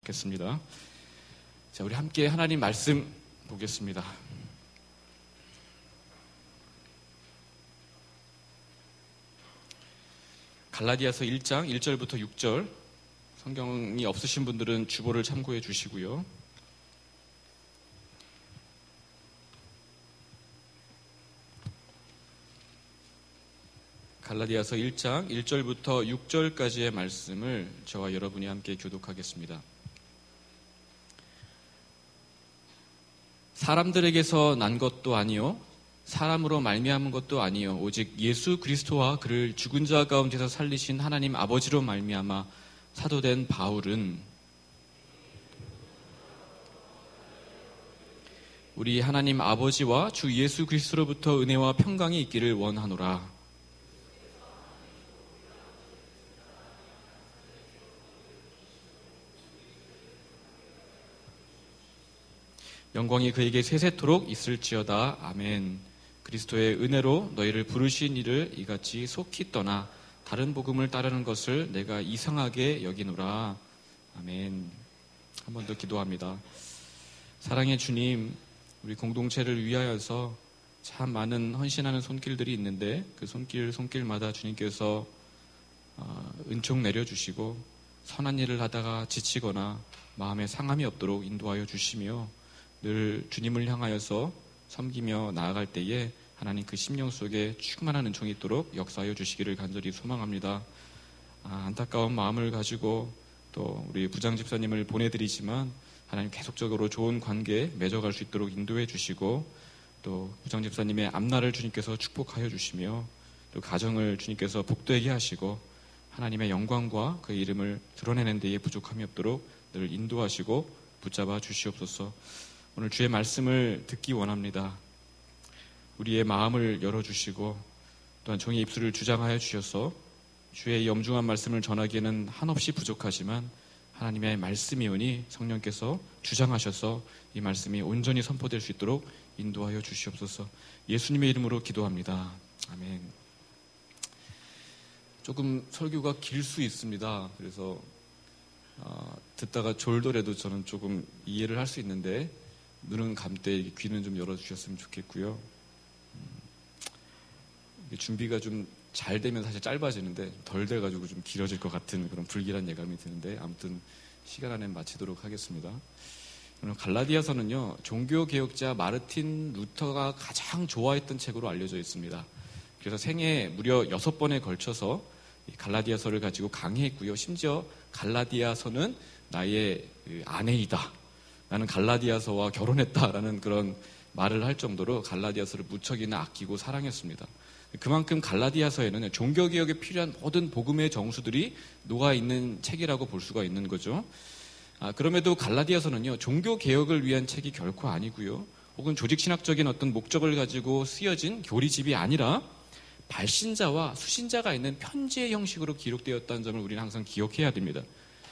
겠습니다. 자, 우리 함께 하나님 말씀 보겠습니다. 갈라디아서 1장 1절부터 6절, 성경이 없으신 분들은 주보를 참고해 주시고요. 갈라디아서 1장 1절부터 6절까지의 말씀을 저와 여러분이 함께 교독하겠습니다. 사람들에게서 난 것도 아니요 사람으로 말미암은 것도 아니요 오직 예수 그리스도와 그를 죽은 자 가운데서 살리신 하나님 아버지로 말미암아 사도된 바울은 우리 하나님 아버지와 주 예수 그리스도로부터 은혜와 평강이 있기를 원하노라. 영광이 그에게 세세토록 있을지어다. 아멘. 그리스도의 은혜로 너희를 부르신 이를 이같이 속히 떠나 다른 복음을 따르는 것을 내가 이상하게 여기노라. 아멘. 한 번 더 기도합니다. 사랑의 주님, 우리 공동체를 위하여서 참 많은 헌신하는 손길들이 있는데 그 손길마다 주님께서 은총 내려주시고 선한 일을 하다가 지치거나 마음에 상함이 없도록 인도하여 주시며 늘 주님을 향하여서 섬기며 나아갈 때에 하나님 그 심령 속에 충만한 은총이 있도록 역사하여 주시기를 간절히 소망합니다. 안타까운 마음을 가지고 또 우리 부장 집사님을 보내드리지만 하나님 계속적으로 좋은 관계 맺어갈 수 있도록 인도해 주시고 또 부장 집사님의 앞날을 주님께서 축복하여 주시며 또 가정을 주님께서 복되게 하시고 하나님의 영광과 그 이름을 드러내는 데에 부족함이 없도록 늘 인도하시고 붙잡아 주시옵소서. 오늘 주의 말씀을 듣기 원합니다. 우리의 마음을 열어주시고 또한 종의 입술을 주장하여 주셔서 주의 염중한 말씀을 전하기에는 한없이 부족하지만 하나님의 말씀이오니 성령께서 주장하셔서 이 말씀이 온전히 선포될 수 있도록 인도하여 주시옵소서. 예수님의 이름으로 기도합니다. 아멘. 조금 설교가 길 수 있습니다. 그래서 듣다가 졸더라도 저는 조금 이해를 할 수 있는데 눈은 감되 귀는 좀 열어주셨으면 좋겠고요. 준비가 좀 잘 되면 사실 짧아지는데 덜 돼가지고 좀 길어질 것 같은 그런 불길한 예감이 드는데 아무튼 시간 안에 마치도록 하겠습니다. 오늘 갈라디아서는요, 종교개혁자 마르틴 루터가 가장 좋아했던 책으로 알려져 있습니다. 그래서 생애 무려 6번에 걸쳐서 갈라디아서를 가지고 강의했고요. 심지어 갈라디아서는 나의 아내이다, 나는 갈라디아서와 결혼했다라는 그런 말을 할 정도로 갈라디아서를 무척이나 아끼고 사랑했습니다. 그만큼 갈라디아서에는 종교개혁에 필요한 모든 복음의 정수들이 녹아있는 책이라고 볼 수가 있는 거죠. 그럼에도 갈라디아서는요, 종교개혁을 위한 책이 결코 아니고요, 혹은 조직신학적인 어떤 목적을 가지고 쓰여진 교리집이 아니라 발신자와 수신자가 있는 편지의 형식으로 기록되었다는 점을 우리는 항상 기억해야 됩니다.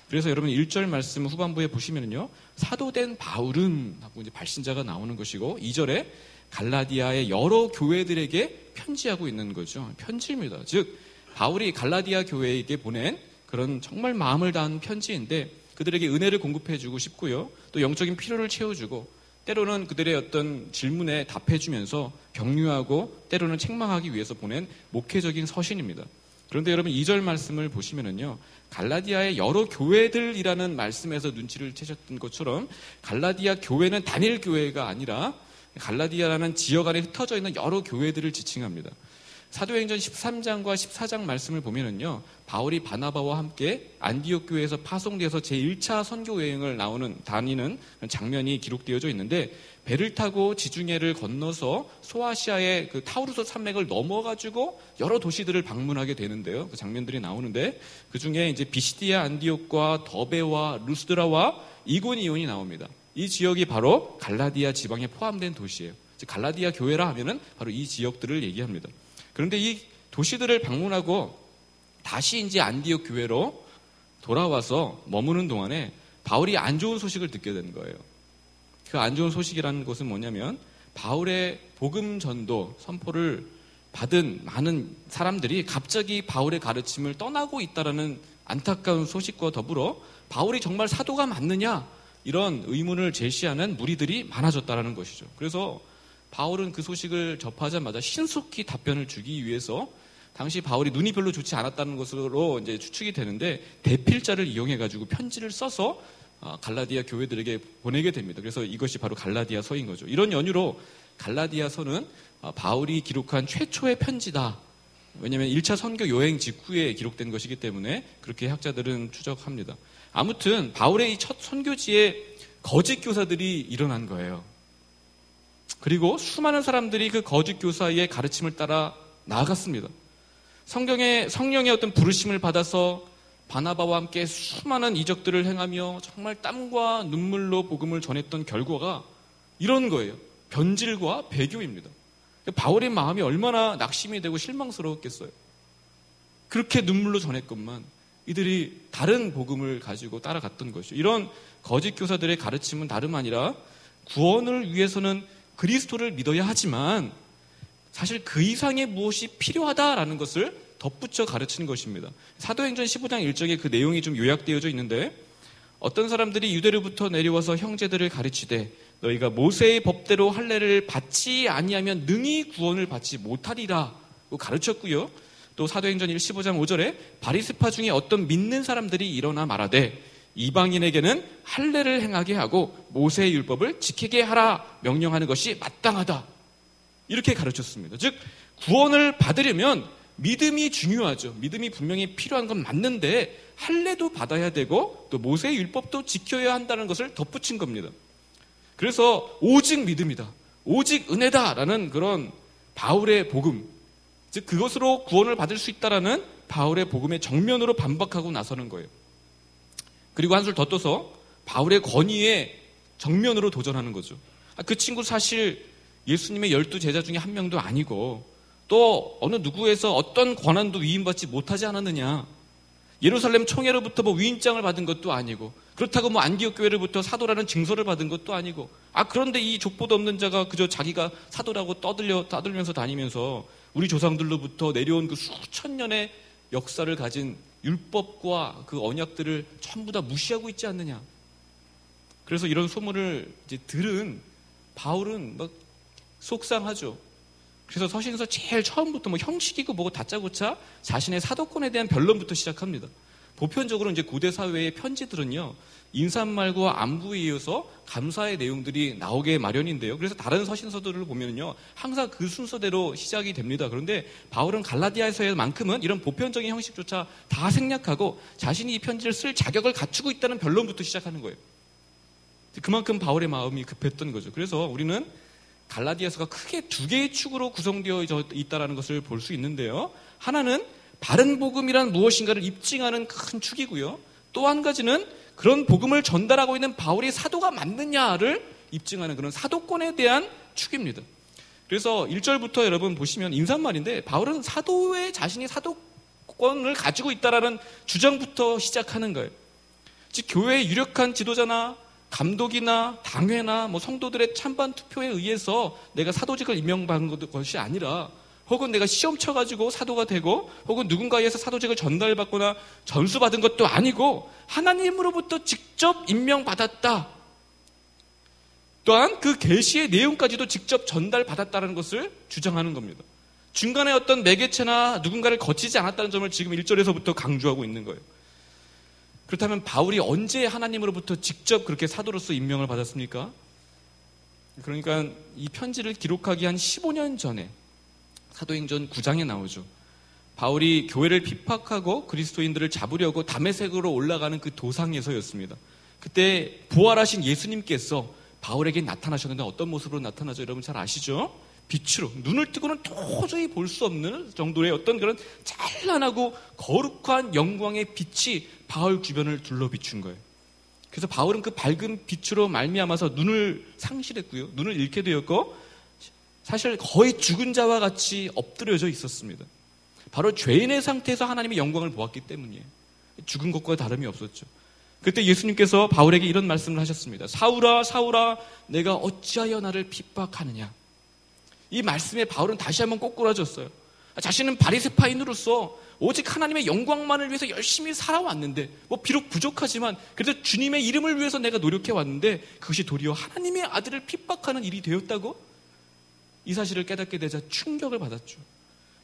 그래서 여러분 1절 말씀 후반부에 보시면은요, 사도된 바울은 하고 이제 발신자가 나오는 것이고 2절에 갈라디아의 여러 교회들에게 편지하고 있는 거죠. 편지입니다. 즉 바울이 갈라디아 교회에게 보낸 그런 정말 마음을 다한 편지인데 그들에게 은혜를 공급해주고 싶고요, 또 영적인 필요를 채워주고 때로는 그들의 어떤 질문에 답해주면서 격려하고 때로는 책망하기 위해서 보낸 목회적인 서신입니다. 그런데 여러분 2절 말씀을 보시면은요, 갈라디아의 여러 교회들이라는 말씀에서 눈치를 채셨던 것처럼 갈라디아 교회는 단일 교회가 아니라 갈라디아라는 지역 안에 흩어져 있는 여러 교회들을 지칭합니다. 사도행전 13장과 14장 말씀을 보면은요, 바울이 바나바와 함께 안디옥 교회에서 파송돼서 제1차 선교 여행을 다니는 장면이 기록되어져 있는데 배를 타고 지중해를 건너서 소아시아의 그 타우루스 산맥을 넘어가지고 여러 도시들을 방문하게 되는데요. 그 장면들이 나오는데 그 중에 이제 비시디아 안디옥과 더베와 루스드라와 이고니온이 나옵니다. 이 지역이 바로 갈라디아 지방에 포함된 도시예요. 즉 갈라디아 교회라 하면은 바로 이 지역들을 얘기합니다. 그런데 이 도시들을 방문하고 다시 이제 안디옥 교회로 돌아와서 머무는 동안에 바울이 안 좋은 소식을 듣게 된 거예요. 그 안 좋은 소식이라는 것은 뭐냐면 바울의 복음 전도 선포를 받은 많은 사람들이 갑자기 바울의 가르침을 떠나고 있다라는 안타까운 소식과 더불어 바울이 정말 사도가 맞느냐 이런 의문을 제시하는 무리들이 많아졌다는 것이죠. 그래서 바울은 그 소식을 접하자마자 신속히 답변을 주기 위해서 당시 바울이 눈이 별로 좋지 않았다는 것으로 이제 추측이 되는데 대필자를 이용해가지고 편지를 써서 갈라디아 교회들에게 보내게 됩니다. 그래서 이것이 바로 갈라디아서인 거죠. 이런 연유로 갈라디아서는 바울이 기록한 최초의 편지다. 왜냐하면 1차 선교 여행 직후에 기록된 것이기 때문에 그렇게 학자들은 추적합니다. 아무튼 바울의 이 첫 선교지에 거짓 교사들이 일어난 거예요. 그리고 수많은 사람들이 그 거짓 교사의 가르침을 따라 나아갔습니다. 성령의 어떤 부르심을 받아서 바나바와 함께 수많은 이적들을 행하며 정말 땀과 눈물로 복음을 전했던 결과가 이런 거예요. 변질과 배교입니다. 바울의 마음이 얼마나 낙심이 되고 실망스러웠겠어요. 그렇게 눈물로 전했건만 이들이 다른 복음을 가지고 따라갔던 것이죠. 이런 거짓 교사들의 가르침은 다름 아니라 구원을 위해서는 그리스도를 믿어야 하지만 사실 그 이상의 무엇이 필요하다라는 것을 덧붙여 가르치는 것입니다. 사도행전 15장 1절에 그 내용이 좀 요약되어져 있는데 어떤 사람들이 유대로부터 내려와서 형제들을 가르치되 너희가 모세의 법대로 할례를 받지 아니하면 능히 구원을 받지 못하리라고 가르쳤고요. 또 사도행전 15장 5절에 바리새파 중에 어떤 믿는 사람들이 일어나 말하되 이방인에게는 할례를 행하게 하고 모세의 율법을 지키게 하라 명령하는 것이 마땅하다. 이렇게 가르쳤습니다. 즉 구원을 받으려면 믿음이 중요하죠. 믿음이 분명히 필요한 건 맞는데 할례도 받아야 되고 또 모세의 율법도 지켜야 한다는 것을 덧붙인 겁니다. 그래서 오직 믿음이다. 오직 은혜다라는 그런 바울의 복음, 즉 그것으로 구원을 받을 수 있다라는 바울의 복음의 정면으로 반박하고 나서는 거예요. 그리고 한술 더 떠서 바울의 권위에 정면으로 도전하는 거죠. 그 친구 사실 예수님의 12제자 중에 한 명도 아니고 또 어느 누구에서 어떤 권한도 위임받지 못하지 않았느냐. 예루살렘 총회로부터 위임장을 받은 것도 아니고 그렇다고 안디옥 교회로부터 사도라는 증서를 받은 것도 아니고 그런데 이 족보도 없는 자가 그저 자기가 사도라고 떠들면서 다니면서 우리 조상들로부터 내려온 그 수천 년의 역사를 가진 율법과 그 언약들을 전부 다 무시하고 있지 않느냐. 그래서 이런 소문을 이제 들은 바울은 막 속상하죠. 그래서 서신서 제일 처음부터 형식이고 뭐고 다짜고짜 자신의 사도권에 대한 변론부터 시작합니다. 보편적으로 이제 고대 사회의 편지들은요, 인사말과 안부에 이어서 감사의 내용들이 나오게 마련인데요. 그래서 다른 서신서들을 보면요, 항상 그 순서대로 시작이 됩니다. 그런데 바울은 갈라디아서에만큼은 이런 보편적인 형식조차 다 생략하고 자신이 이 편지를 쓸 자격을 갖추고 있다는 변론부터 시작하는 거예요. 그만큼 바울의 마음이 급했던 거죠. 그래서 우리는 갈라디아서가 크게 두 개의 축으로 구성되어 있다는 것을 볼 수 있는데요. 하나는 바른 복음이란 무엇인가를 입증하는 큰 축이고요. 또 한 가지는 그런 복음을 전달하고 있는 바울이 사도가 맞느냐를 입증하는 그런 사도권에 대한 축입니다. 그래서 1절부터 여러분 보시면 인사말인데 바울은 사도의 자신이 사도권을 가지고 있다라는 주장부터 시작하는 거예요. 즉 교회의 유력한 지도자나 감독이나 당회나 성도들의 찬반 투표에 의해서 내가 사도직을 임명받은 것이 아니라 혹은 내가 시험 쳐가지고 사도가 되고 혹은 누군가에 의해서 사도직을 전달받거나 전수받은 것도 아니고 하나님으로부터 직접 임명받았다. 또한 그 계시의 내용까지도 직접 전달받았다는 것을 주장하는 겁니다. 중간에 어떤 매개체나 누군가를 거치지 않았다는 점을 지금 1절에서부터 강조하고 있는 거예요. 그렇다면 바울이 언제 하나님으로부터 직접 그렇게 사도로서 임명을 받았습니까? 그러니까 이 편지를 기록하기 한 15년 전에 사도행전 9장에 나오죠. 바울이 교회를 핍박하고 그리스도인들을 잡으려고 다메섹으로 올라가는 그 도상에서였습니다. 그때 부활하신 예수님께서 바울에게 나타나셨는데 어떤 모습으로 나타나죠? 여러분 잘 아시죠? 빛으로, 눈을 뜨고는 도저히 볼 수 없는 정도의 어떤 그런 찬란하고 거룩한 영광의 빛이 바울 주변을 둘러 비춘 거예요. 그래서 바울은 그 밝은 빛으로 말미암아서 눈을 상실했고요. 눈을 잃게 되었고 사실 거의 죽은 자와 같이 엎드려져 있었습니다. 바로 죄인의 상태에서 하나님의 영광을 보았기 때문이에요. 죽은 것과 다름이 없었죠. 그때 예수님께서 바울에게 이런 말씀을 하셨습니다. 사울아 사울아 내가 어찌하여 나를 핍박하느냐. 이 말씀에 바울은 다시 한번 꼬꾸라졌어요. 자신은 바리새파인으로서 오직 하나님의 영광만을 위해서 열심히 살아왔는데, 비록 부족하지만 그래도 주님의 이름을 위해서 내가 노력해왔는데 그것이 도리어 하나님의 아들을 핍박하는 일이 되었다고? 이 사실을 깨닫게 되자 충격을 받았죠.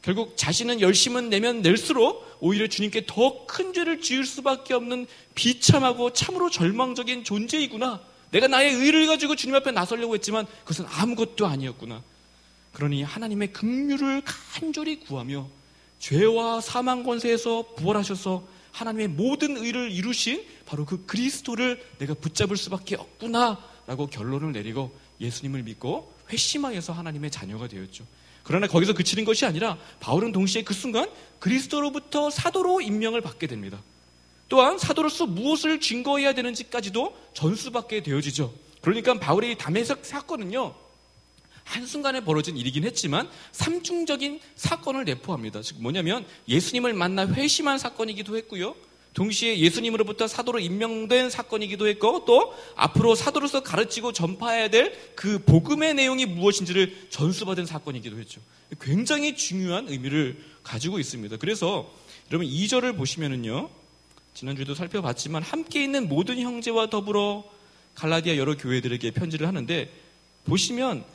결국 자신은 열심은 내면 낼수록 오히려 주님께 더 큰 죄를 지을 수밖에 없는 비참하고 참으로 절망적인 존재이구나. 내가 나의 의를 가지고 주님 앞에 나서려고 했지만 그것은 아무것도 아니었구나. 그러니 하나님의 긍휼을 간절히 구하며 죄와 사망 권세에서 부활하셔서 하나님의 모든 의를 이루신 바로 그 그리스도를 내가 붙잡을 수밖에 없구나 라고 결론을 내리고 예수님을 믿고 회심하여서 하나님의 자녀가 되었죠. 그러나 거기서 그치는 것이 아니라 바울은 동시에 그 순간 그리스도로부터 사도로 임명을 받게 됩니다. 또한 사도로서 무엇을 증거해야 되는지까지도 전수받게 되어지죠. 그러니까 바울의 다메섹 사건은요, 한순간에 벌어진 일이긴 했지만 삼중적인 사건을 내포합니다. 즉 뭐냐면 예수님을 만나 회심한 사건이기도 했고요, 동시에 예수님으로부터 사도로 임명된 사건이기도 했고, 또 앞으로 사도로서 가르치고 전파해야 될 그 복음의 내용이 무엇인지를 전수받은 사건이기도 했죠. 굉장히 중요한 의미를 가지고 있습니다. 그래서 여러분 2절을 보시면은요, 지난주에도 살펴봤지만 함께 있는 모든 형제와 더불어 갈라디아 여러 교회들에게 편지를 하는데, 보시면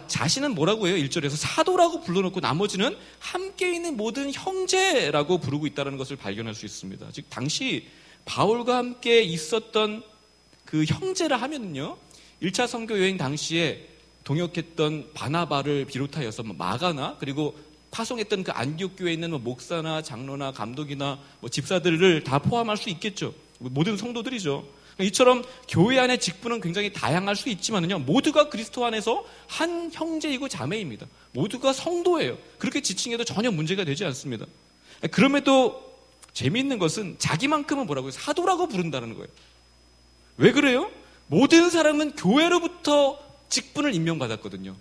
자신은 뭐라고 해요? 1절에서 사도라고 불러놓고 나머지는 함께 있는 모든 형제라고 부르고 있다는 것을 발견할 수 있습니다. 즉 당시 바울과 함께 있었던 그 형제라 하면은요, 1차 선교 여행 당시에 동역했던 바나바를 비롯하여서 마가나 그리고 파송했던 그 안디옥 교회에 있는 목사나 장로나 감독이나 집사들을 다 포함할 수 있겠죠. 모든 성도들이죠. 이처럼 교회 안의 직분은 굉장히 다양할 수 있지만은요, 모두가 그리스도 안에서 한 형제이고 자매입니다. 모두가 성도예요. 그렇게 지칭해도 전혀 문제가 되지 않습니다. 그럼에도 재미있는 것은 자기만큼은 뭐라고요? 사도라고 부른다는 거예요. 왜 그래요? 모든 사람은 교회로부터 직분을 임명받았거든요.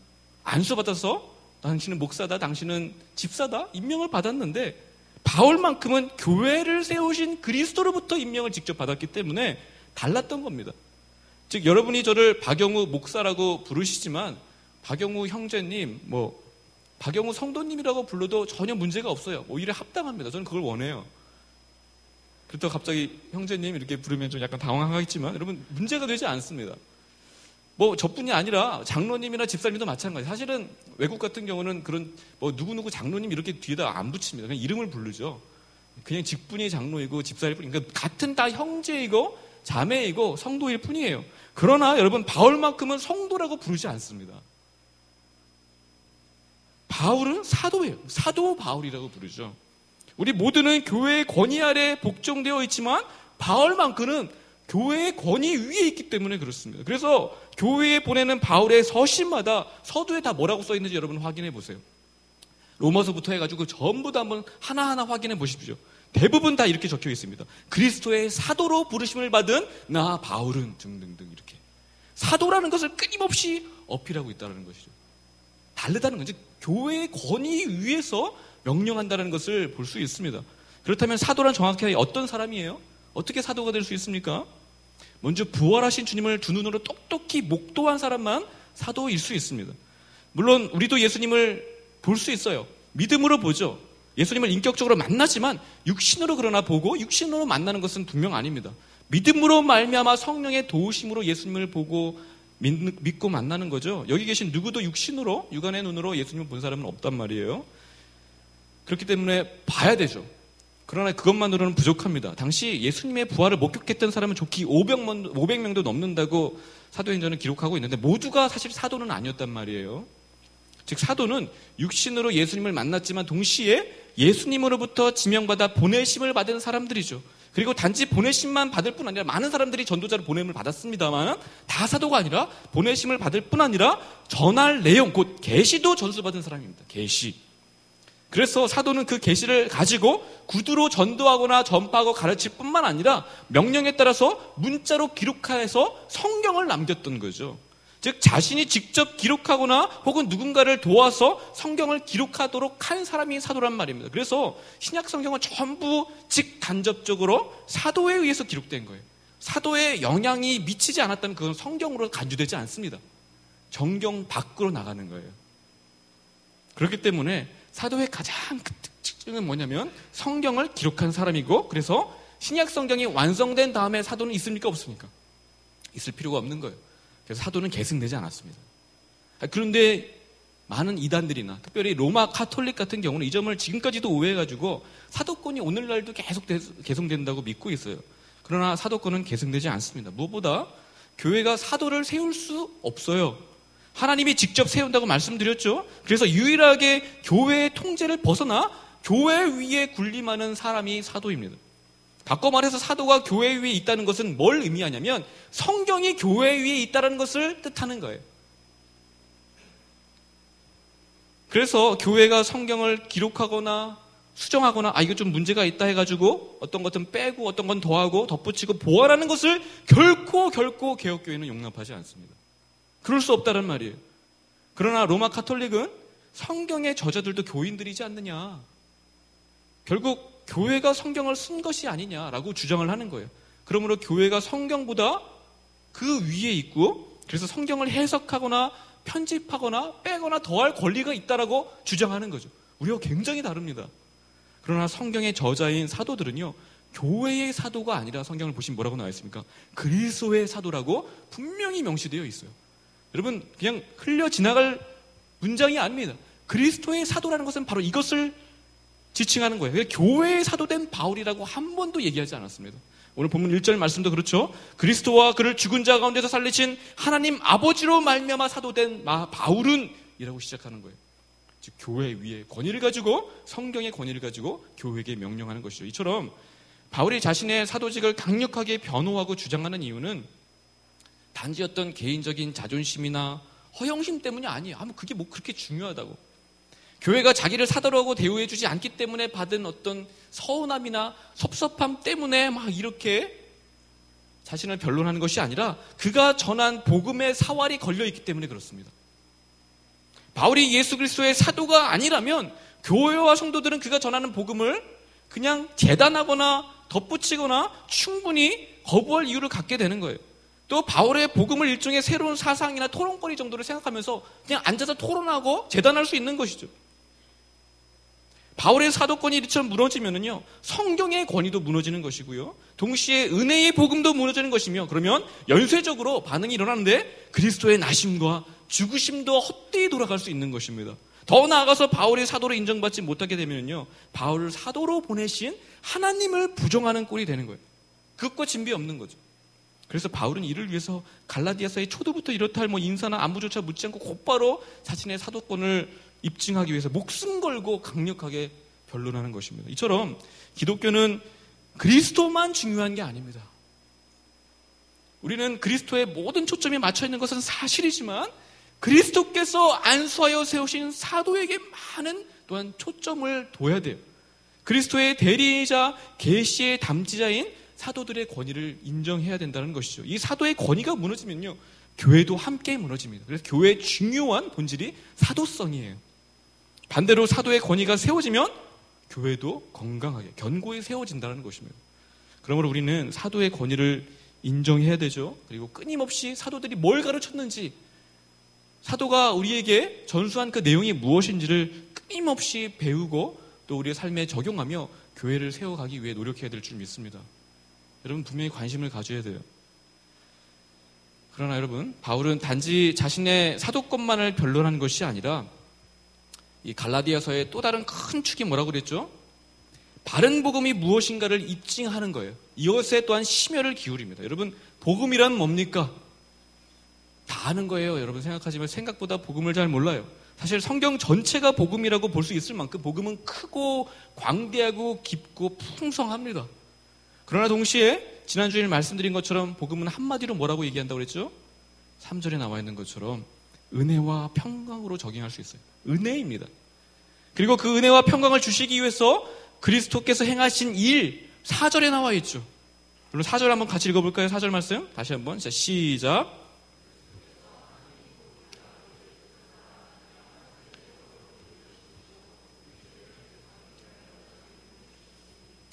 안수받아서 당신은 목사다, 당신은 집사다 임명을 받았는데, 바울만큼은 교회를 세우신 그리스도로부터 임명을 직접 받았기 때문에 달랐던 겁니다. 즉 여러분이 저를 박영우 목사라고 부르시지만 박영우 형제님, 박영우 성도님이라고 불러도 전혀 문제가 없어요. 오히려 합당합니다. 저는 그걸 원해요. 그렇다고 갑자기 형제님 이렇게 부르면 좀 약간 당황하겠지만 여러분 문제가 되지 않습니다. 저뿐이 아니라 장로님이나 집사님도 마찬가지. 사실은 외국 같은 경우는 그런 누구누구 장로님 이렇게 뒤에다 안 붙입니다. 그냥 이름을 부르죠. 그냥 직분이 장로이고 집사일 뿐이니까 같은 다 형제이고 자매이고 성도일 뿐이에요. 그러나 여러분 바울만큼은 성도라고 부르지 않습니다. 바울은 사도예요. 사도 바울이라고 부르죠. 우리 모두는 교회의 권위 아래 복종되어 있지만 바울만큼은 교회의 권위 위에 있기 때문에 그렇습니다. 그래서 교회에 보내는 바울의 서신마다 서두에 다 뭐라고 써 있는지 여러분 확인해 보세요. 로마서부터 해가지고 전부 다 한번 하나하나 확인해 보십시오. 대부분 다 이렇게 적혀 있습니다. 그리스도의 사도로 부르심을 받은 나 바울은 등등등 이렇게. 사도라는 것을 끊임없이 어필하고 있다는 것이죠. 다르다는 거죠. 교회의 권위 위에서 명령한다는 것을 볼 수 있습니다. 그렇다면 사도란 정확히 어떤 사람이에요? 어떻게 사도가 될 수 있습니까? 먼저 부활하신 주님을 두 눈으로 똑똑히 목도한 사람만 사도일 수 있습니다. 물론 우리도 예수님을 볼 수 있어요. 믿음으로 보죠. 예수님을 인격적으로 만나지만 육신으로 그러나 보고 육신으로 만나는 것은 분명 아닙니다. 믿음으로 말미암아 성령의 도우심으로 예수님을 보고 믿고 만나는 거죠. 여기 계신 누구도 육신으로, 육안의 눈으로 예수님을 본 사람은 없단 말이에요. 그렇기 때문에 봐야 되죠. 그러나 그것만으로는 부족합니다. 당시 예수님의 부활을 목격했던 사람은 좋기 500명도 넘는다고 사도행전은 기록하고 있는데 모두가 사실 사도는 아니었단 말이에요. 즉 사도는 육신으로 예수님을 만났지만 동시에 예수님으로부터 지명받아 보내심을 받은 사람들이죠. 그리고 단지 보내심만 받을 뿐 아니라 많은 사람들이 전도자로 보냄을 받았습니다만 다 사도가 아니라 보내심을 받을 뿐 아니라 전할 내용, 곧 계시도 전수받은 사람입니다. 계시. 그래서 사도는 그 계시를 가지고 구두로 전도하거나 전파하고 가르칠 뿐만 아니라 명령에 따라서 문자로 기록해서 성경을 남겼던 거죠. 즉 자신이 직접 기록하거나 혹은 누군가를 도와서 성경을 기록하도록 한 사람이 사도란 말입니다. 그래서 신약 성경은 전부 직간접적으로 사도에 의해서 기록된 거예요. 사도의 영향이 미치지 않았다면 그건 성경으로 간주되지 않습니다. 정경 밖으로 나가는 거예요. 그렇기 때문에 사도의 가장 큰 특징은 뭐냐면 성경을 기록한 사람이고, 그래서 신약 성경이 완성된 다음에 사도는 있습니까? 없습니까? 있을 필요가 없는 거예요. 그래서 사도는 계승되지 않았습니다. 그런데 많은 이단들이나 특별히 로마 카톨릭 같은 경우는 이 점을 지금까지도 오해해가지고 사도권이 오늘날도 계속 계승된다고 믿고 있어요. 그러나 사도권은 계승되지 않습니다. 무엇보다 교회가 사도를 세울 수 없어요. 하나님이 직접 세운다고 말씀드렸죠. 그래서 유일하게 교회의 통제를 벗어나 교회 위에 군림하는 사람이 사도입니다. 바꿔 말해서 사도가 교회 위에 있다는 것은 뭘 의미하냐면 성경이 교회 위에 있다는 것을 뜻하는 거예요. 그래서 교회가 성경을 기록하거나 수정하거나 이거 좀 문제가 있다 해가지고 어떤 것은 빼고 어떤 건 더하고 덧붙이고 보완하는 것을 결코 개혁교회는 용납하지 않습니다. 그럴 수 없다는 말이에요. 그러나 로마 카톨릭은 성경의 저자들도 교인들이지 않느냐, 결국 교회가 성경을 쓴 것이 아니냐라고 주장을 하는 거예요. 그러므로 교회가 성경보다 그 위에 있고, 그래서 성경을 해석하거나 편집하거나 빼거나 더할 권리가 있다라고 주장하는 거죠. 우리와 굉장히 다릅니다. 그러나 성경의 저자인 사도들은요, 교회의 사도가 아니라 성경을 보시면 뭐라고 나와 있습니까? 그리스도의 사도라고 분명히 명시되어 있어요. 여러분, 그냥 흘려 지나갈 문장이 아닙니다. 그리스도의 사도라는 것은 바로 이것을 지칭하는 거예요. 교회의 사도된 바울이라고 한 번도 얘기하지 않았습니다. 오늘 본문 1절 말씀도 그렇죠. 그리스도와 그를 죽은 자 가운데서 살리신 하나님 아버지로 말미암아 사도된 바울은 이라고 시작하는 거예요. 즉 교회 위에 권위를 가지고, 성경의 권위를 가지고 교회에게 명령하는 것이죠. 이처럼 바울이 자신의 사도직을 강력하게 변호하고 주장하는 이유는 단지 어떤 개인적인 자존심이나 허영심 때문이 아니에요. 그게 뭐 그렇게 중요하다고. 교회가 자기를 사도라고 대우해주지 않기 때문에 받은 어떤 서운함이나 섭섭함 때문에 막 이렇게 자신을 변론하는 것이 아니라 그가 전한 복음의 사활이 걸려있기 때문에 그렇습니다. 바울이 예수 그리스도의 사도가 아니라면 교회와 성도들은 그가 전하는 복음을 그냥 재단하거나 덧붙이거나 충분히 거부할 이유를 갖게 되는 거예요. 또 바울의 복음을 일종의 새로운 사상이나 토론거리 정도로 생각하면서 그냥 앉아서 토론하고 재단할 수 있는 것이죠. 바울의 사도권이 이처럼 무너지면은요, 성경의 권위도 무너지는 것이고요, 동시에 은혜의 복음도 무너지는 것이며, 그러면 연쇄적으로 반응이 일어나는데 그리스도의 나심과 죽으심도 헛되이 돌아갈 수 있는 것입니다. 더 나아가서 바울이 사도로 인정받지 못하게 되면요, 바울을 사도로 보내신 하나님을 부정하는 꼴이 되는 거예요. 그것과 진비 없는 거죠. 그래서 바울은 이를 위해서 갈라디아서의 초도부터 이렇다 할 인사나 안부조차 묻지 않고 곧바로 자신의 사도권을 입증하기 위해서 목숨 걸고 강력하게 변론하는 것입니다. 이처럼 기독교는 그리스도만 중요한 게 아닙니다. 우리는 그리스도의 모든 초점이 맞춰 있는 것은 사실이지만 그리스도께서 안수하여 세우신 사도에게 많은 또한 초점을 둬야 돼요. 그리스도의 대리이자 계시의 담지자인 사도들의 권위를 인정해야 된다는 것이죠. 이 사도의 권위가 무너지면요, 교회도 함께 무너집니다. 그래서 교회의 중요한 본질이 사도성이에요. 반대로 사도의 권위가 세워지면 교회도 건강하게 견고히 세워진다는 것입니다. 그러므로 우리는 사도의 권위를 인정해야 되죠. 그리고 끊임없이 사도들이 뭘 가르쳤는지, 사도가 우리에게 전수한 그 내용이 무엇인지를 끊임없이 배우고 또 우리의 삶에 적용하며 교회를 세워가기 위해 노력해야 될 줄 믿습니다. 여러분 분명히 관심을 가져야 돼요. 그러나 여러분, 바울은 단지 자신의 사도권만을 변론한 것이 아니라 이 갈라디아서의 또 다른 큰 축이 뭐라고 그랬죠? 바른 복음이 무엇인가를 입증하는 거예요. 이것에 또한 심혈을 기울입니다. 여러분, 복음이란 뭡니까? 다 아는 거예요. 여러분 생각하지만 생각보다 복음을 잘 몰라요. 사실 성경 전체가 복음이라고 볼 수 있을 만큼 복음은 크고 광대하고 깊고 풍성합니다. 그러나 동시에 지난주에 말씀드린 것처럼 복음은 한마디로 뭐라고 얘기한다고 그랬죠? 3절에 나와 있는 것처럼 은혜와 평강으로 적용할 수 있어요. 은혜입니다. 그리고 그 은혜와 평강을 주시기 위해서 그리스도께서 행하신 일 4절에 나와 있죠. 물론 4절 한번 같이 읽어볼까요? 4절 말씀 다시 한번 시작.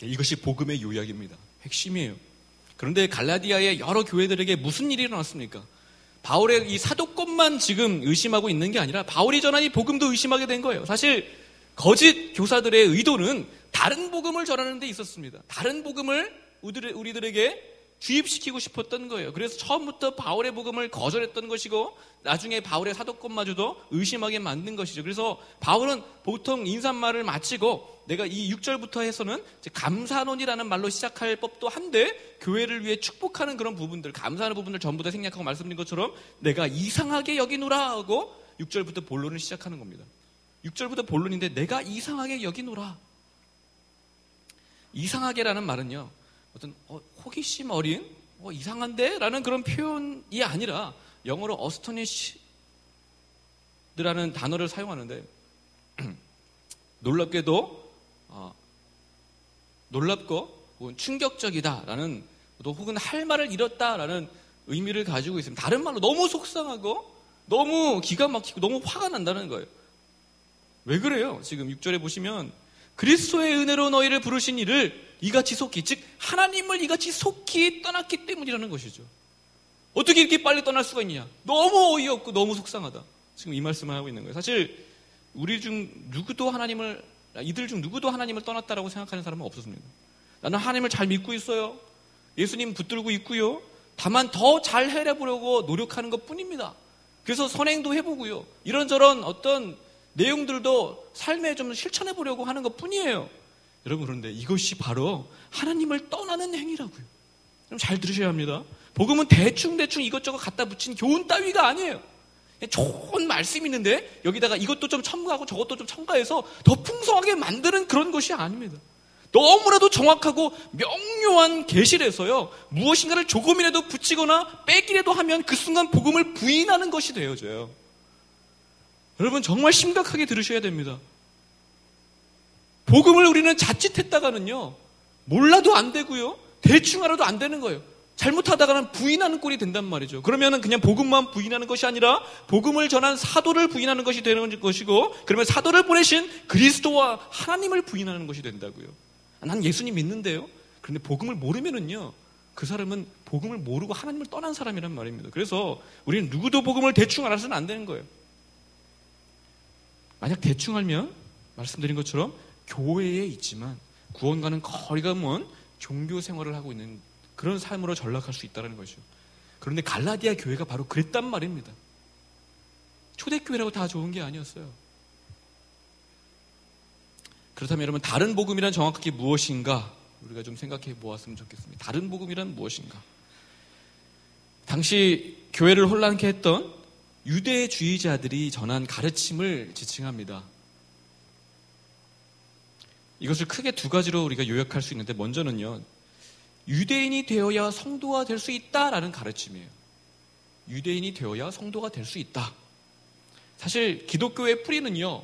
이것이 복음의 요약입니다. 핵심이에요. 그런데 갈라디아의 여러 교회들에게 무슨 일이 일어났습니까? 바울의 이 사도권만 지금 의심하고 있는 게 아니라 바울이 전한 이 복음도 의심하게 된 거예요. 사실 거짓 교사들의 의도는 다른 복음을 전하는 데 있었습니다. 다른 복음을 우리들에게 주입시키고 싶었던 거예요. 그래서 처음부터 바울의 복음을 거절했던 것이고 나중에 바울의 사도권마저도 의심하게 만든 것이죠. 그래서 바울은 보통 인사말을 마치고 내가 이 6절부터 해서는 감사론이라는 말로 시작할 법도 한데 교회를 위해 축복하는 그런 부분들, 감사하는 부분들 전부 다 생략하고 말씀드린 것처럼 내가 이상하게 여기노라 하고 6절부터 본론을 시작하는 겁니다. 6절부터 본론인데 내가 이상하게 여기노라. 이상하게라는 말은요, 어떤 호기심 어린 이상한데? 라는 그런 표현이 아니라 영어로 astonished라는 단어를 사용하는데 놀랍게도 놀랍고 혹은 충격적이다라는 또 혹은 할 말을 잃었다라는 의미를 가지고 있습니다. 다른 말로 너무 속상하고 너무 기가 막히고 너무 화가 난다는 거예요. 왜 그래요? 지금 6절에 보시면 그리스도의 은혜로 너희를 부르신 이를 이같이 속히, 즉 하나님을 이같이 속히 떠났기 때문이라는 것이죠. 어떻게 이렇게 빨리 떠날 수가 있냐? 너무 어이없고 너무 속상하다. 지금 이 말씀을 하고 있는 거예요. 사실 우리 중 누구도 이들 중 누구도 하나님을 떠났다라고 생각하는 사람은 없었습니다. 나는 하나님을 잘 믿고 있어요. 예수님 붙들고 있고요. 다만 더 잘 해보려고 노력하는 것뿐입니다. 그래서 선행도 해보고요. 이런저런 어떤 내용들도 삶에 좀 실천해보려고 하는 것뿐이에요. 여러분, 그런데 이것이 바로 하나님을 떠나는 행위라고요. 좀 잘 들으셔야 합니다. 복음은 대충 이것저것 갖다 붙인 교훈 따위가 아니에요. 좋은 말씀이 있는데 여기다가 이것도 좀 첨가하고 저것도 좀 첨가해서 더 풍성하게 만드는 그런 것이 아닙니다. 너무나도 정확하고 명료한 계시에서요, 무엇인가를 조금이라도 붙이거나 빼기라도 하면 그 순간 복음을 부인하는 것이 되어져요. 여러분, 정말 심각하게 들으셔야 됩니다. 복음을 우리는 자칫했다가는요, 몰라도 안 되고요, 대충 알아도 안 되는 거예요. 잘못하다가는 부인하는 꼴이 된단 말이죠. 그러면은 그냥 복음만 부인하는 것이 아니라 복음을 전한 사도를 부인하는 것이 되는 것이고, 그러면 사도를 보내신 그리스도와 하나님을 부인하는 것이 된다고요. 난 예수님 믿는데요. 그런데 복음을 모르면은요, 그 사람은 복음을 모르고 하나님을 떠난 사람이란 말입니다. 그래서 우리는 누구도 복음을 대충 알아서는 안 되는 거예요. 만약 대충 알면 말씀드린 것처럼 교회에 있지만 구원과는 거리가 먼 종교 생활을 하고 있는 그런 삶으로 전락할 수 있다는 것이죠. 그런데 갈라디아 교회가 바로 그랬단 말입니다. 초대교회라고 다 좋은 게 아니었어요. 그렇다면 여러분, 다른 복음이란 정확하게 무엇인가 우리가 좀 생각해 보았으면 좋겠습니다. 다른 복음이란 무엇인가? 당시 교회를 혼란케 했던 유대주의자들이 전한 가르침을 지칭합니다. 이것을 크게 두 가지로 우리가 요약할 수 있는데, 먼저는요, 유대인이 되어야 성도가 될 수 있다라는 가르침이에요. 유대인이 되어야 성도가 될 수 있다. 사실 기독교의 뿌리는요,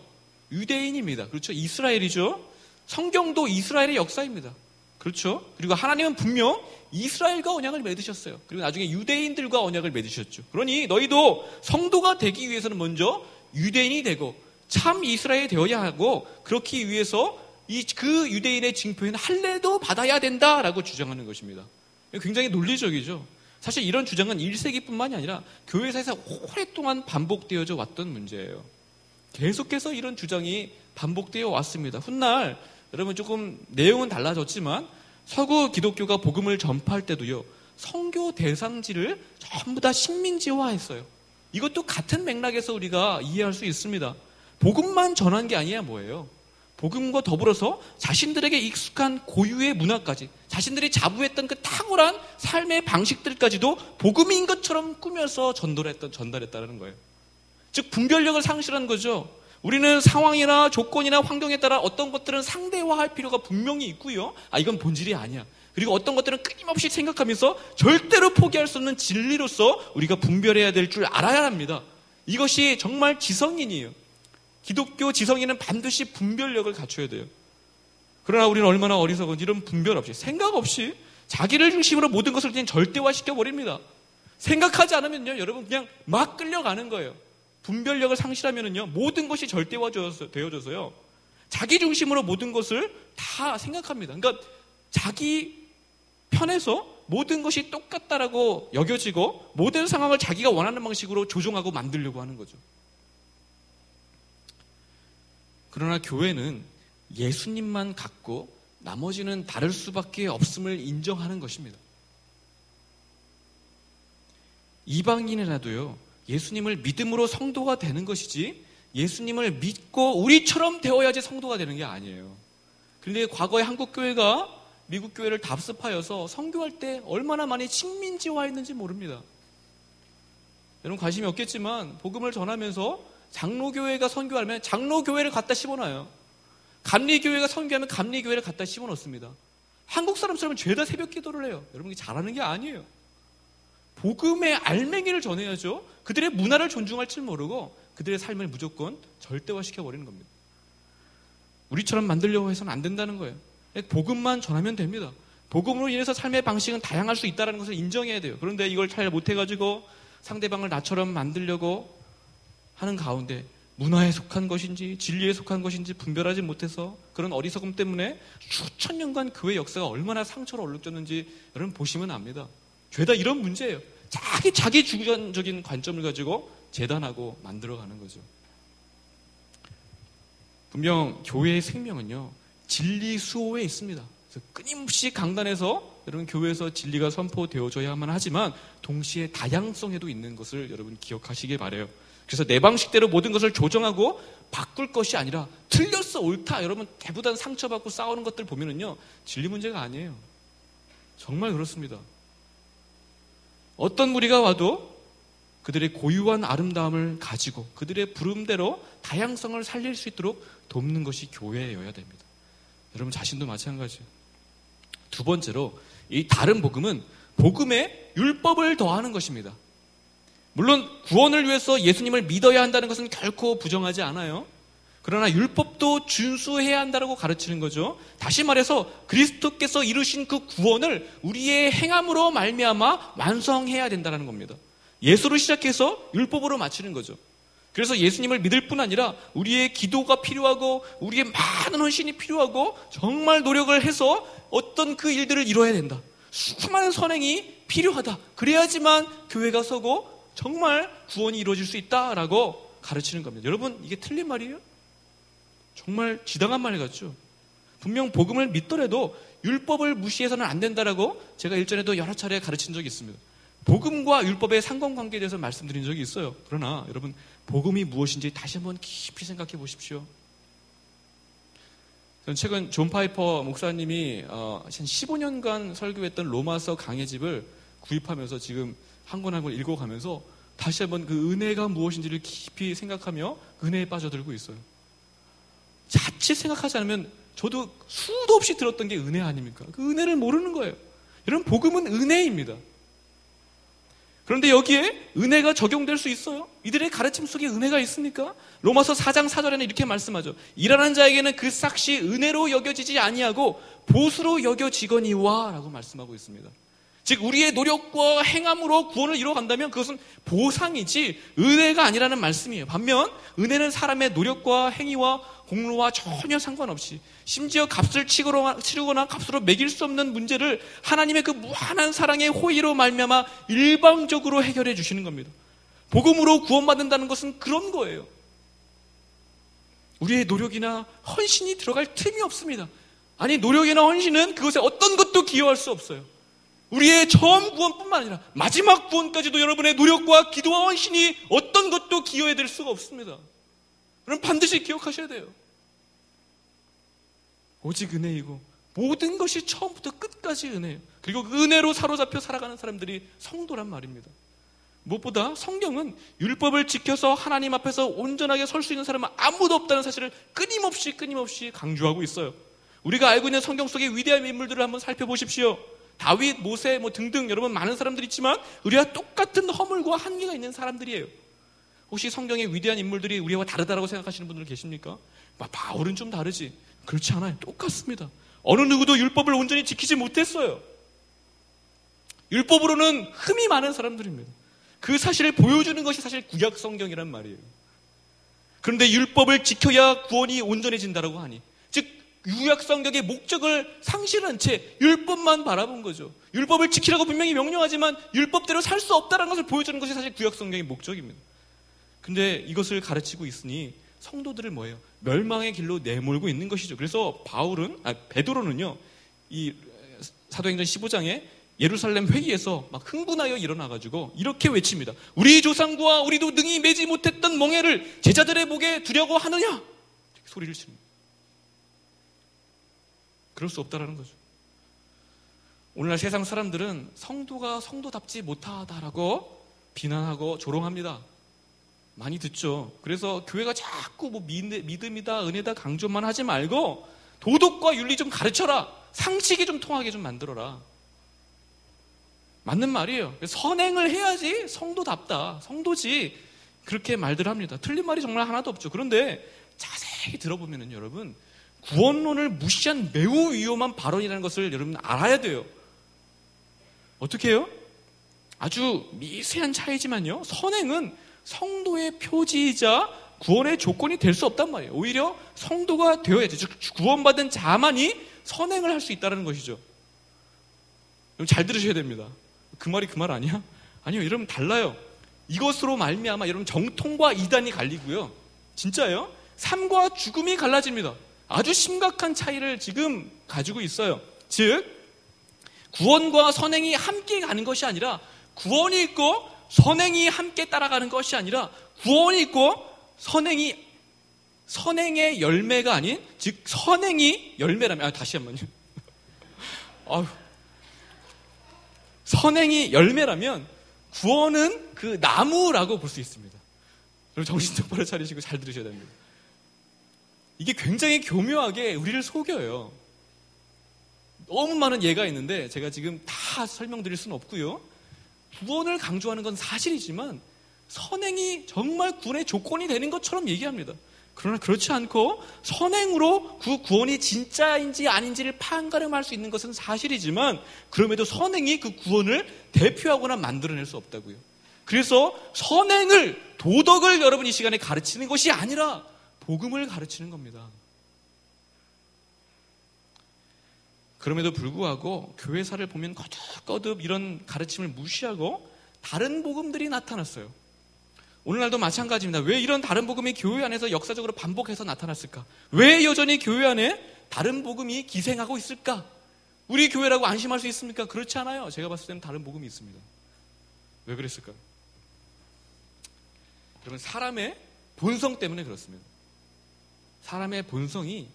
유대인입니다. 그렇죠? 이스라엘이죠. 성경도 이스라엘의 역사입니다. 그렇죠? 그리고 하나님은 분명 이스라엘과 언약을 맺으셨어요. 그리고 나중에 유대인들과 언약을 맺으셨죠. 그러니 너희도 성도가 되기 위해서는 먼저 유대인이 되고 참 이스라엘이 되어야 하고, 그렇기 위해서 그 유대인의 징표인 할례도 받아야 된다라고 주장하는 것입니다. 굉장히 논리적이죠. 사실 이런 주장은 1세기뿐만이 아니라 교회사에서 오랫동안 반복되어져 왔던 문제예요. 계속해서 이런 주장이 반복되어 왔습니다. 훗날 여러분, 조금 내용은 달라졌지만 서구 기독교가 복음을 전파할 때도요, 선교 대상지를 전부 다 식민지화했어요. 이것도 같은 맥락에서 우리가 이해할 수 있습니다. 복음만 전한 게 아니야 뭐예요? 복음과 더불어서 자신들에게 익숙한 고유의 문화까지, 자신들이 자부했던 그 탁월한 삶의 방식들까지도 복음인 것처럼 꾸며서 전달했다는 거예요. 즉 분별력을 상실한 거죠. 우리는 상황이나 조건이나 환경에 따라 어떤 것들은 상대화할 필요가 분명히 있고요, 이건 본질이 아니야. 그리고 어떤 것들은 끊임없이 생각하면서 절대로 포기할 수 없는 진리로서 우리가 분별해야 될 줄 알아야 합니다. 이것이 정말 지성인이에요. 기독교 지성인은 반드시 분별력을 갖춰야 돼요. 그러나 우리는 얼마나 어리석은지 이런 분별 없이, 생각 없이 자기를 중심으로 모든 것을 그냥 절대화시켜 버립니다. 생각하지 않으면요, 여러분 그냥 막 끌려가는 거예요. 분별력을 상실하면은요, 모든 것이 절대화되어져서요, 자기 중심으로 모든 것을 다 생각합니다. 그러니까 자기 편에서 모든 것이 똑같다라고 여겨지고 모든 상황을 자기가 원하는 방식으로 조종하고 만들려고 하는 거죠. 그러나 교회는 예수님만 갖고 나머지는 다를 수밖에 없음을 인정하는 것입니다. 이방인이라도요, 예수님을 믿음으로 성도가 되는 것이지 예수님을 믿고 우리처럼 되어야지 성도가 되는 게 아니에요. 그런데 과거에 한국 교회가 미국 교회를 답습하여서 선교할 때 얼마나 많이 식민지화했는지 모릅니다. 여러분 관심이 없겠지만 복음을 전하면서 장로교회가 선교하면 장로교회를 갖다 씹어놔요. 감리교회가 선교하면 감리교회를 갖다 씹어놓습니다. 한국 사람처럼 죄다 새벽 기도를 해요. 여러분 이게 잘하는 게 아니에요. 복음의 알맹이를 전해야죠. 그들의 문화를 존중할 줄 모르고 그들의 삶을 무조건 절대화시켜버리는 겁니다. 우리처럼 만들려고 해서는 안 된다는 거예요. 복음만 전하면 됩니다. 복음으로 인해서 삶의 방식은 다양할 수 있다는 것을 인정해야 돼요. 그런데 이걸 잘 못해가지고 상대방을 나처럼 만들려고 하는 가운데 문화에 속한 것인지 진리에 속한 것인지 분별하지 못해서 그런 어리석음 때문에 수천 년간 교회 역사가 얼마나 상처로 얼룩졌는지 여러분 보시면 압니다. 죄다 이런 문제예요. 자기 주관적인 관점을 가지고 재단하고 만들어가는 거죠. 분명 교회의 생명은요, 진리 수호에 있습니다. 그래서 끊임없이 강단에서 여러분 교회에서 진리가 선포되어져야만 하지만 동시에 다양성에도 있는 것을 여러분 기억하시길 바라요. 그래서 내 방식대로 모든 것을 조정하고 바꿀 것이 아니라 틀렸어 옳다 여러분 대부분 상처받고 싸우는 것들 보면은요 진리 문제가 아니에요. 정말 그렇습니다. 어떤 무리가 와도 그들의 고유한 아름다움을 가지고 그들의 부름대로 다양성을 살릴 수 있도록 돕는 것이 교회여야 됩니다. 여러분 자신도 마찬가지예요. 두 번째로 이 다른 복음은 복음에 율법을 더하는 것입니다. 물론 구원을 위해서 예수님을 믿어야 한다는 것은 결코 부정하지 않아요. 그러나 율법도 준수해야 한다고 가르치는 거죠. 다시 말해서 그리스도께서 이루신 그 구원을 우리의 행함으로 말미암아 완성해야 된다는 겁니다. 예수로 시작해서 율법으로 마치는 거죠. 그래서 예수님을 믿을 뿐 아니라 우리의 기도가 필요하고 우리의 많은 헌신이 필요하고 정말 노력을 해서 어떤 그 일들을 이뤄야 된다. 수많은 선행이 필요하다. 그래야지만 교회가 서고 정말 구원이 이루어질 수 있다라고 가르치는 겁니다. 여러분 이게 틀린 말이에요? 정말 지당한 말 같죠? 분명 복음을 믿더라도 율법을 무시해서는 안 된다라고 제가 일전에도 여러 차례 가르친 적이 있습니다. 복음과 율법의 상관관계에 대해서 말씀드린 적이 있어요. 그러나 여러분 복음이 무엇인지 다시 한번 깊이 생각해 보십시오. 저는 최근 존 파이퍼 목사님이 한 15년간 설교했던 로마서 강해집을 구입하면서 지금 한 권 한 권 읽어가면서 다시 한번 그 은혜가 무엇인지를 깊이 생각하며 은혜에 빠져들고 있어요. 자칫 생각하지 않으면 저도 수도 없이 들었던 게 은혜 아닙니까? 그 은혜를 모르는 거예요. 여러분 복음은 은혜입니다. 그런데 여기에 은혜가 적용될 수 있어요? 이들의 가르침 속에 은혜가 있습니까? 로마서 4장 4절에는 이렇게 말씀하죠. 일하는 자에게는 그 삭시 은혜로 여겨지지 아니하고 보수로 여겨지거니와 라고 말씀하고 있습니다. 즉 우리의 노력과 행함으로 구원을 이뤄간다면 그것은 보상이지 은혜가 아니라는 말씀이에요. 반면 은혜는 사람의 노력과 행위와 공로와 전혀 상관없이 심지어 값을 치르거나 값으로 매길 수 없는 문제를 하나님의 그 무한한 사랑의 호의로 말미암아 일방적으로 해결해 주시는 겁니다. 복음으로 구원받는다는 것은 그런 거예요. 우리의 노력이나 헌신이 들어갈 틈이 없습니다. 아니 노력이나 헌신은 그것에 어떤 것도 기여할 수 없어요. 우리의 처음 구원뿐만 아니라 마지막 구원까지도 여러분의 노력과 기도와 헌신이 어떤 것도 기여해야 될 수가 없습니다. 그럼 반드시 기억하셔야 돼요. 오직 은혜이고 모든 것이 처음부터 끝까지 은혜예요. 그리고 그 은혜로 사로잡혀 살아가는 사람들이 성도란 말입니다. 무엇보다 성경은 율법을 지켜서 하나님 앞에서 온전하게 설 수 있는 사람은 아무도 없다는 사실을 끊임없이 강조하고 있어요. 우리가 알고 있는 성경 속의 위대한 인물들을 한번 살펴보십시오. 다윗, 모세 등등 여러분 많은 사람들이 있지만 우리와 똑같은 허물과 한계가 있는 사람들이에요. 혹시 성경의 위대한 인물들이 우리와 다르다고 생각하시는 분들 계십니까? 바울은 좀 다르지. 그렇지 않아요. 똑같습니다. 어느 누구도 율법을 온전히 지키지 못했어요. 율법으로는 흠이 많은 사람들입니다. 그 사실을 보여주는 것이 사실 구약 성경이란 말이에요. 그런데 율법을 지켜야 구원이 온전해진다라고 하니 즉 구약 성경의 목적을 상실한 채 율법만 바라본 거죠. 율법을 지키라고 분명히 명령하지만 율법대로 살 수 없다는 것을 보여주는 것이 사실 구약 성경의 목적입니다. 근데 이것을 가르치고 있으니 성도들을 뭐예요? 멸망의 길로 내몰고 있는 것이죠. 그래서 베드로는요, 이 사도행전 15장에 예루살렘 회의에서 막 흥분하여 일어나가지고 이렇게 외칩니다. 우리 조상과 우리도 능히 매지 못했던 멍에를 제자들의 목에 두려고 하느냐? 이렇게 소리를 칩니다. 그럴 수 없다라는 거죠. 오늘날 세상 사람들은 성도가 성도답지 못하다라고 비난하고 조롱합니다. 많이 듣죠. 그래서 교회가 자꾸 뭐 믿음이다, 은혜다 강조만 하지 말고 도덕과 윤리 좀 가르쳐라. 상식이 좀 통하게 좀 만들어라. 맞는 말이에요. 선행을 해야지 성도답다, 성도지. 그렇게 말들 합니다. 틀린 말이 정말 하나도 없죠. 그런데 자세히 들어보면은 여러분, 구원론을 무시한 매우 위험한 발언이라는 것을 여러분 알아야 돼요. 어떻게 해요? 아주 미세한 차이지만요, 선행은 성도의 표지이자 구원의 조건이 될 수 없단 말이에요. 오히려 성도가 되어야지, 즉 구원받은 자만이 선행을 할 수 있다는 것이죠. 여러분 잘 들으셔야 됩니다. 그 말이 그 말 아니야? 아니요, 여러분 달라요. 이것으로 말미암아 여러분 정통과 이단이 갈리고요, 진짜예요, 삶과 죽음이 갈라집니다. 아주 심각한 차이를 지금 가지고 있어요. 즉 구원과 선행이 함께 가는 것이 아니라, 구원이 있고 선행이 함께 따라가는 것이 아니라, 구원이 있고 선행의 열매가 아닌, 즉 선행이 열매라면, 다시 한번요. 선행이 열매라면 구원은 그 나무라고 볼 수 있습니다. 여러분 정신 똑바로 차리시고 잘 들으셔야 됩니다. 이게 굉장히 교묘하게 우리를 속여요. 너무 많은 예가 있는데 제가 지금 다 설명드릴 수는 없고요. 구원을 강조하는 건 사실이지만 선행이 정말 구원의 조건이 되는 것처럼 얘기합니다. 그러나 그렇지 않고 선행으로 그 구원이 진짜인지 아닌지를 판가름할 수 있는 것은 사실이지만, 그럼에도 선행이 그 구원을 대표하거나 만들어낼 수 없다고요. 그래서 선행을, 도덕을 여러분 이 시간에 가르치는 것이 아니라 복음을 가르치는 겁니다. 그럼에도 불구하고 교회사를 보면 거듭거듭 이런 가르침을 무시하고 다른 복음들이 나타났어요. 오늘날도 마찬가지입니다. 왜 이런 다른 복음이 교회 안에서 역사적으로 반복해서 나타났을까? 왜 여전히 교회 안에 다른 복음이 기생하고 있을까? 우리 교회라고 안심할 수 있습니까? 그렇지 않아요. 제가 봤을 때는 다른 복음이 있습니다. 왜 그랬을까요? 여러분, 사람의 본성 때문에 그렇습니다. 사람의 본성이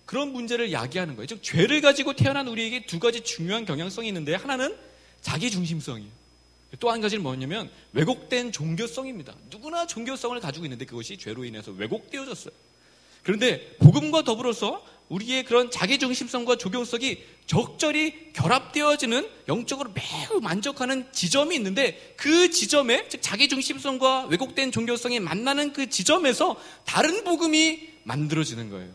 그런 문제를 야기하는 거예요. 즉 죄를 가지고 태어난 우리에게 두 가지 중요한 경향성이 있는데, 하나는 자기중심성이에요. 또 한 가지는 뭐냐면 왜곡된 종교성입니다. 누구나 종교성을 가지고 있는데 그것이 죄로 인해서 왜곡되어졌어요. 그런데 복음과 더불어서 우리의 그런 자기중심성과 종교성이 적절히 결합되어지는, 영적으로 매우 만족하는 지점이 있는데, 그 지점에, 즉 자기중심성과 왜곡된 종교성이 만나는 그 지점에서 다른 복음이 만들어지는 거예요.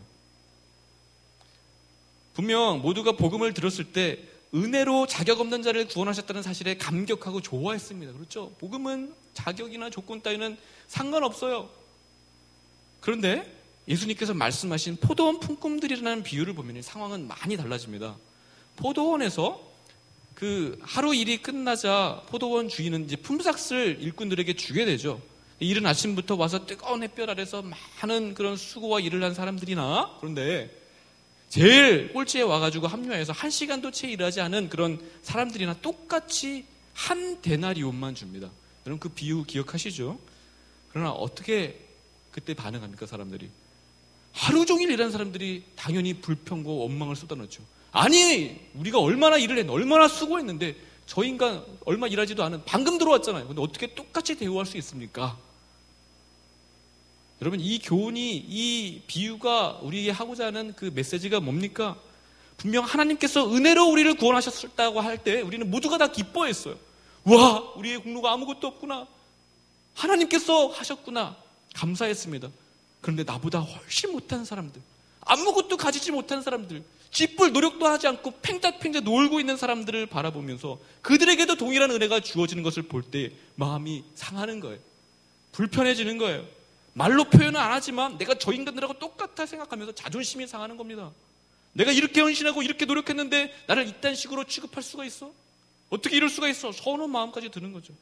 분명 모두가 복음을 들었을 때 은혜로 자격 없는 자를 구원하셨다는 사실에 감격하고 좋아했습니다. 그렇죠? 복음은 자격이나 조건 따위는 상관없어요. 그런데 예수님께서 말씀하신 포도원 품꾼들이라는 비유를 보면 상황은 많이 달라집니다. 포도원에서 그 하루 일이 끝나자 포도원 주인은 이제 품삯을 일꾼들에게 주게 되죠. 이른 아침부터 와서 뜨거운 햇볕 아래서 많은 그런 수고와 일을 한 사람들이나, 그런데 제일 꼴찌에 와가지고 합류해서 1시간도 채 일하지 않은 그런 사람들이나 똑같이 한 데나리온만 줍니다. 여러분 그 비유 기억하시죠? 그러나 어떻게 그때 반응합니까, 사람들이? 하루 종일 일하는 사람들이 당연히 불평과 원망을 쏟아놓죠. 아니, 우리가 얼마나 일을 했는데, 얼마나 수고했는데 저 인간 얼마 일하지도 않은, 방금 들어왔잖아요. 근데 어떻게 똑같이 대우할 수 있습니까? 여러분, 이 교훈이, 이 비유가 우리에게 하고자 하는 그 메시지가 뭡니까? 분명 하나님께서 은혜로 우리를 구원하셨다고 할 때 우리는 모두가 다 기뻐했어요. 와, 우리의 공로가 아무것도 없구나. 하나님께서 하셨구나. 감사했습니다. 그런데 나보다 훨씬 못한 사람들, 아무것도 가지지 못한 사람들, 쥐뿔 노력도 하지 않고 팽짝팽짝 놀고 있는 사람들을 바라보면서 그들에게도 동일한 은혜가 주어지는 것을 볼 때 마음이 상하는 거예요. 불편해지는 거예요. 말로 표현은 안 하지만 내가 저 인간들하고 똑같아 생각하면서 자존심이 상하는 겁니다. 내가 이렇게 헌신하고 이렇게 노력했는데 나를 이딴 식으로 취급할 수가 있어? 어떻게 이럴 수가 있어? 서운한 마음까지 드는 거죠.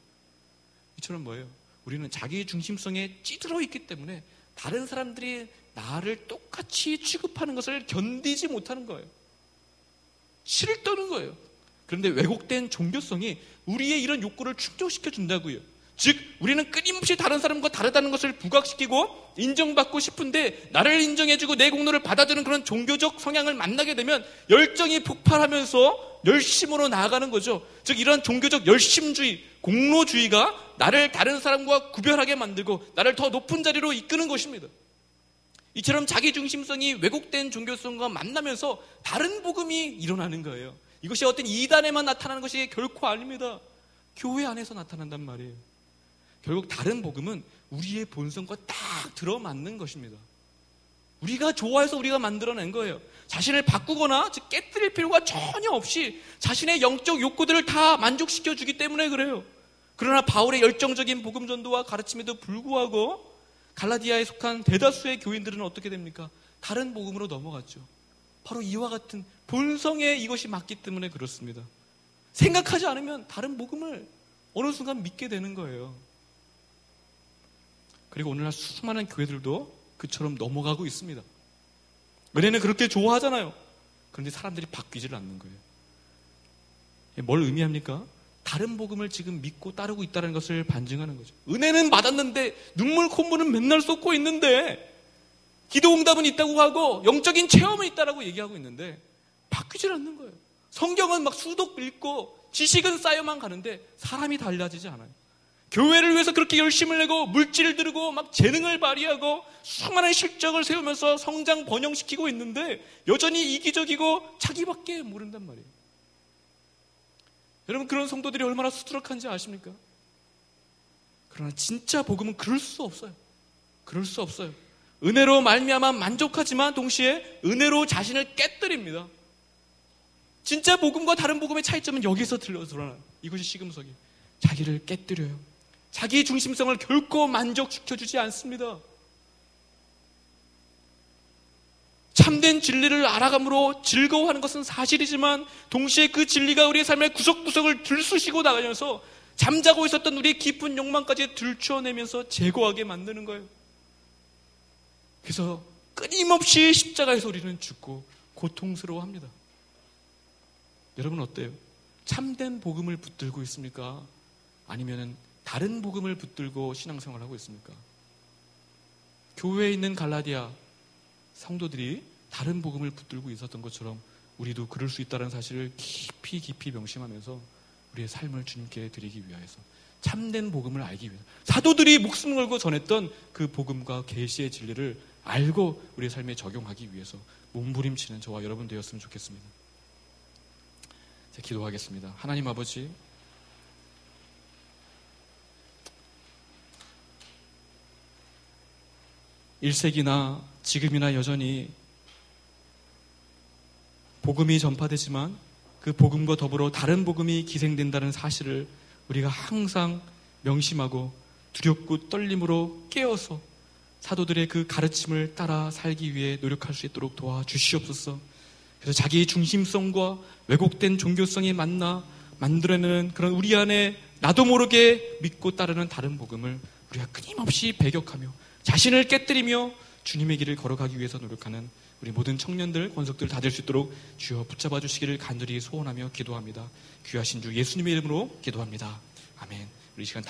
이처럼 뭐예요? 우리는 자기 중심성에 찌들어 있기 때문에 다른 사람들이 나를 똑같이 취급하는 것을 견디지 못하는 거예요. 싫다는 거예요. 그런데 왜곡된 종교성이 우리의 이런 욕구를 충족시켜 준다고요. 즉 우리는 끊임없이 다른 사람과 다르다는 것을 부각시키고 인정받고 싶은데 나를 인정해주고 내 공로를 받아주는 그런 종교적 성향을 만나게 되면 열정이 폭발하면서 열심으로 나아가는 거죠. 즉 이런 종교적 열심주의, 공로주의가 나를 다른 사람과 구별하게 만들고 나를 더 높은 자리로 이끄는 것입니다. 이처럼 자기중심성이 왜곡된 종교성과 만나면서 다른 복음이 일어나는 거예요. 이것이 어떤 이단에만 나타나는 것이 결코 아닙니다. 교회 안에서 나타난단 말이에요. 결국 다른 복음은 우리의 본성과 딱 들어맞는 것입니다. 우리가 좋아해서 우리가 만들어낸 거예요. 자신을 바꾸거나 즉 깨뜨릴 필요가 전혀 없이 자신의 영적 욕구들을 다 만족시켜주기 때문에 그래요. 그러나 바울의 열정적인 복음 전도와 가르침에도 불구하고 갈라디아에 속한 대다수의 교인들은 어떻게 됩니까? 다른 복음으로 넘어갔죠. 바로 이와 같은 본성에 이것이 맞기 때문에 그렇습니다. 생각하지 않으면 다른 복음을 어느 순간 믿게 되는 거예요. 그리고 오늘날 수많은 교회들도 그처럼 넘어가고 있습니다. 은혜는 그렇게 좋아하잖아요. 그런데 사람들이 바뀌지를 않는 거예요. 뭘 의미합니까? 다른 복음을 지금 믿고 따르고 있다는 것을 반증하는 거죠. 은혜는 받았는데 눈물 콧물은 맨날 쏟고 있는데 기도 응답은 있다고 하고 영적인 체험은 있다고 얘기하고 있는데 바뀌질 않는 거예요. 성경은 막 수독 읽고 지식은 쌓여만 가는데 사람이 달라지지 않아요. 교회를 위해서 그렇게 열심을 내고 물질을 들고 막 재능을 발휘하고 수많은 실적을 세우면서 성장 번영시키고 있는데 여전히 이기적이고 자기밖에 모른단 말이에요. 여러분 그런 성도들이 얼마나 수두룩한지 아십니까? 그러나 진짜 복음은 그럴 수 없어요. 그럴 수 없어요. 은혜로 말미암아 만족하지만 동시에 은혜로 자신을 깨뜨립니다. 진짜 복음과 다른 복음의 차이점은 여기서 드러나요. 이것이 시금석이에요. 자기를 깨뜨려요. 자기 중심성을 결코 만족시켜주지 않습니다. 참된 진리를 알아감으로 즐거워하는 것은 사실이지만 동시에 그 진리가 우리의 삶의 구석구석을 들쑤시고 나가면서 잠자고 있었던 우리의 깊은 욕망까지 들춰내면서 제거하게 만드는 거예요. 그래서 끊임없이 십자가에서 우리는 죽고 고통스러워합니다. 여러분 어때요? 참된 복음을 붙들고 있습니까? 아니면 다른 복음을 붙들고 신앙생활을 하고 있습니까? 교회에 있는 갈라디아 성도들이 다른 복음을 붙들고 있었던 것처럼 우리도 그럴 수 있다는 사실을 깊이 명심하면서 우리의 삶을 주님께 드리기 위하여서 참된 복음을 알기 위해서 사도들이 목숨을 걸고 전했던 그 복음과 계시의 진리를 알고 우리의 삶에 적용하기 위해서 몸부림치는 저와 여러분 되었으면 좋겠습니다. 자, 기도하겠습니다. 하나님 아버지, (1세기나) 지금이나 여전히 복음이 전파되지만 그 복음과 더불어 다른 복음이 기생된다는 사실을 우리가 항상 명심하고 두렵고 떨림으로 깨어서 사도들의 그 가르침을 따라 살기 위해 노력할 수 있도록 도와주시옵소서. 그래서 자기 중심성과 왜곡된 종교성이 만들어내는 그런 우리 안에 나도 모르게 믿고 따르는 다른 복음을 우리가 끊임없이 배격하며 자신을 깨뜨리며 주님의 길을 걸어가기 위해서 노력하는 우리 모든 청년들, 권속들 다 될 수 있도록 주여 붙잡아 주시기를 간절히 소원하며 기도합니다. 귀하신 주 예수님의 이름으로 기도합니다. 아멘. 우리 시간